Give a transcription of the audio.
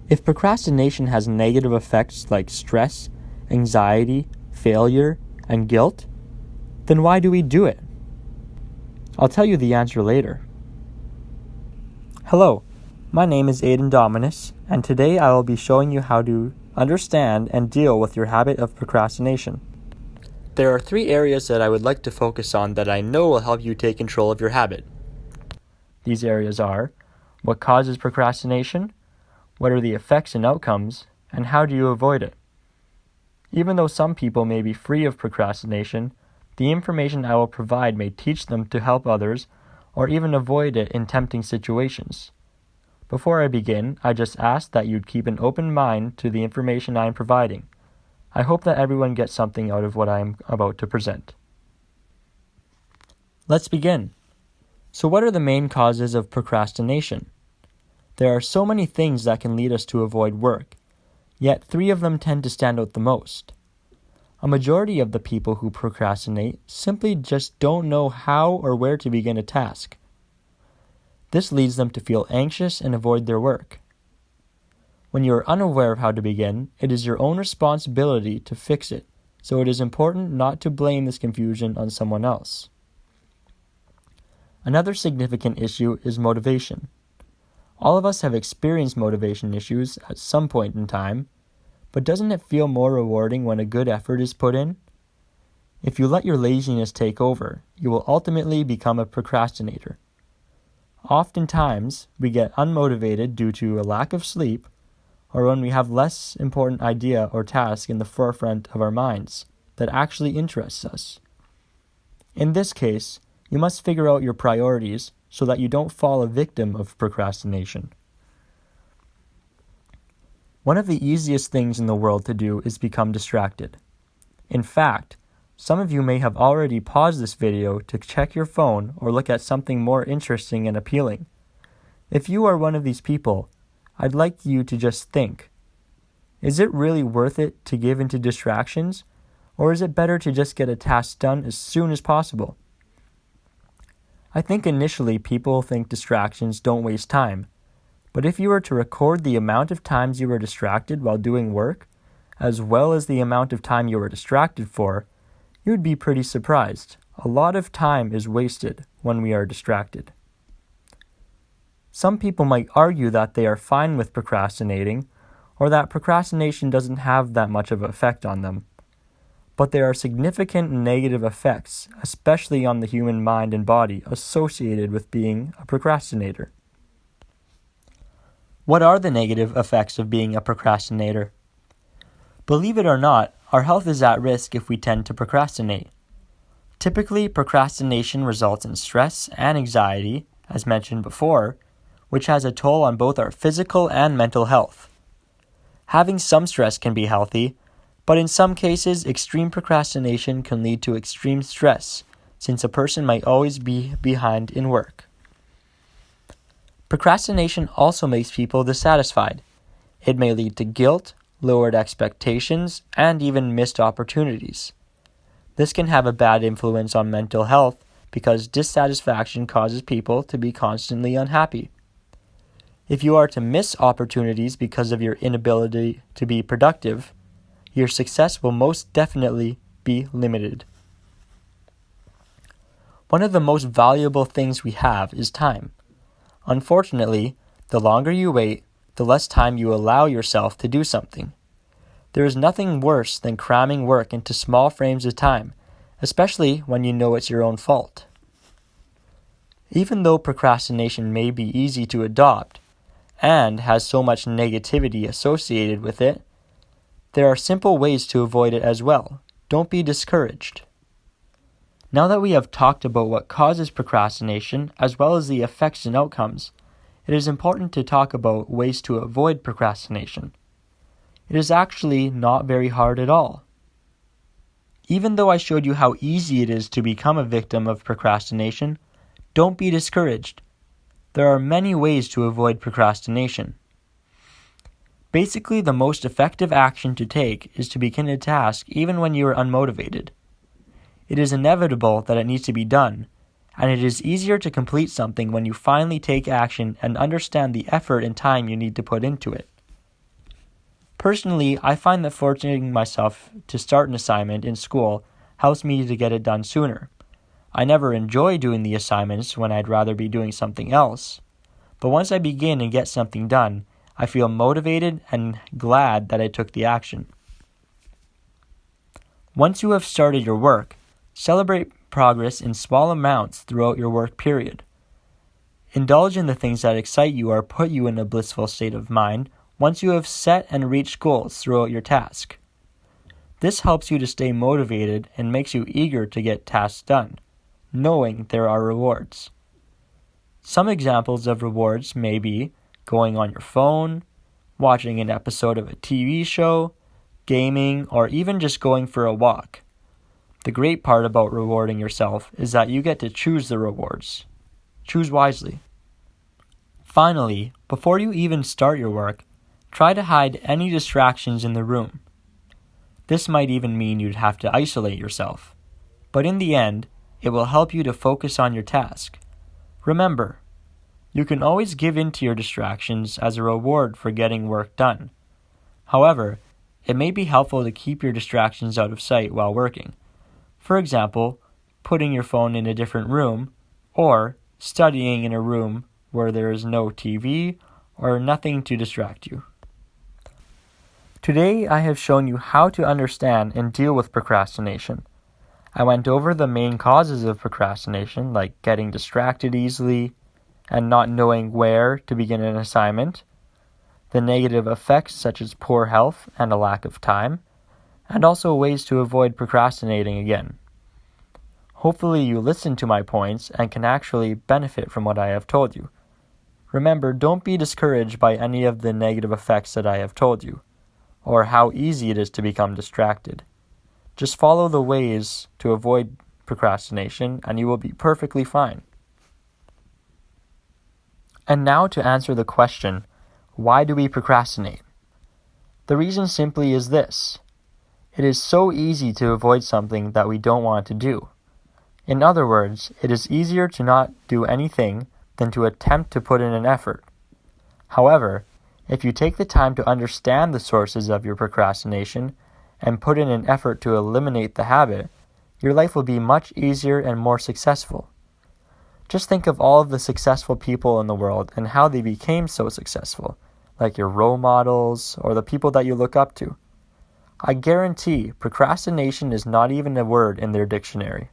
If procrastination has negative effects like stress, anxiety, failure, and guilt, then why do we do it? I'll tell you the answer later. Hello, my name is Aidan Dominus, and today I will be showing you how to understand and deal with your habit of procrastination. There are 3 areas that I would like to focus on that I know will help you take control of your habit. These areas are: what causes procrastination, what are the effects and outcomes, and how do you avoid it? Even though some people may be free of procrastination, the information I will provide may teach them to help others or even avoid it in tempting situations. Before I begin, I just ask that you'd keep an open mind to the information I am providing. I hope that everyone gets something out of what I am about to present. Let's begin. So what are the main causes of procrastination? There are so many things that can lead us to avoid work, yet 3 of them tend to stand out the most. A majority of the people who procrastinate simply just don't know how or where to begin a task. This leads them to feel anxious and avoid their work. When you are unaware of how to begin, it is your own responsibility to fix it, so it is important not to blame this confusion on someone else. Another significant issue is motivation. All of us have experienced motivation issues at some point in time, but doesn't it feel more rewarding when a good effort is put in? If you let your laziness take over, you will ultimately become a procrastinator. Oftentimes, we get unmotivated due to a lack of sleep, or when we have less important idea or task in the forefront of our minds that actually interests us. In this case, you must figure out your priorities so that you don't fall a victim of procrastination. One of the easiest things in the world to do is become distracted. In fact, some of you may have already paused this video to check your phone or look at something more interesting and appealing. If you are one of these people, I'd like you to just think, is it really worth it to give into distractions, or is it better to just get a task done as soon as possible? I think initially people think distractions don't waste time, but if you were to record the amount of times you were distracted while doing work, as well as the amount of time you were distracted for, you would be pretty surprised. A lot of time is wasted when we are distracted. Some people might argue that they are fine with procrastinating, or that procrastination doesn't have that much of an effect on them. But there are significant negative effects, especially on the human mind and body, associated with being a procrastinator. What are the negative effects of being a procrastinator? Believe it or not, our health is at risk if we tend to procrastinate. Typically, procrastination results in stress and anxiety, as mentioned before, which has a toll on both our physical and mental health. Having some stress can be healthy, but in some cases, extreme procrastination can lead to extreme stress, since a person might always be behind in work. Procrastination also makes people dissatisfied. It may lead to guilt, lowered expectations, and even missed opportunities. This can have a bad influence on mental health because dissatisfaction causes people to be constantly unhappy. If you are to miss opportunities because of your inability to be productive, your success will most definitely be limited. One of the most valuable things we have is time. Unfortunately, the longer you wait, the less time you allow yourself to do something. There is nothing worse than cramming work into small frames of time, especially when you know it's your own fault. Even though procrastination may be easy to adopt and has so much negativity associated with it, there are simple ways to avoid it as well. Don't be discouraged. Now that we have talked about what causes procrastination as well as the effects and outcomes, it is important to talk about ways to avoid procrastination. It is actually not very hard at all. Even though I showed you how easy it is to become a victim of procrastination, don't be discouraged. There are many ways to avoid procrastination. Basically, the most effective action to take is to begin a task even when you are unmotivated. It is inevitable that it needs to be done, and it is easier to complete something when you finally take action and understand the effort and time you need to put into it. Personally, I find that forcing myself to start an assignment in school helps me to get it done sooner. I never enjoy doing the assignments when I'd rather be doing something else. But once I begin and get something done, I feel motivated and glad that I took the action. Once you have started your work, celebrate progress in small amounts throughout your work period. Indulge in the things that excite you or put you in a blissful state of mind once you have set and reached goals throughout your task. This helps you to stay motivated and makes you eager to get tasks done, knowing there are rewards. Some examples of rewards may be going on your phone, watching an episode of a TV show, gaming, or even just going for a walk. The great part about rewarding yourself is that you get to choose the rewards. Choose wisely. Finally, before you even start your work, try to hide any distractions in the room. This might even mean you'd have to isolate yourself, but in the end, it will help you to focus on your task. Remember, you can always give in to your distractions as a reward for getting work done. However, it may be helpful to keep your distractions out of sight while working. For example, putting your phone in a different room, or studying in a room where there is no TV or nothing to distract you. Today, I have shown you how to understand and deal with procrastination. I went over the main causes of procrastination, like getting distracted easily and not knowing where to begin an assignment, the negative effects such as poor health and a lack of time, and also ways to avoid procrastinating again. Hopefully you listen to my points and can actually benefit from what I have told you. Remember, don't be discouraged by any of the negative effects that I have told you, or how easy it is to become distracted. Just follow the ways to avoid procrastination and you will be perfectly fine. And now to answer the question, why do we procrastinate? The reason simply is this. It is so easy to avoid something that we don't want to do. In other words, it is easier to not do anything than to attempt to put in an effort. However, if you take the time to understand the sources of your procrastination and put in an effort to eliminate the habit, your life will be much easier and more successful. Just think of all of the successful people in the world and how they became so successful, like your role models or the people that you look up to. I guarantee procrastination is not even a word in their dictionary.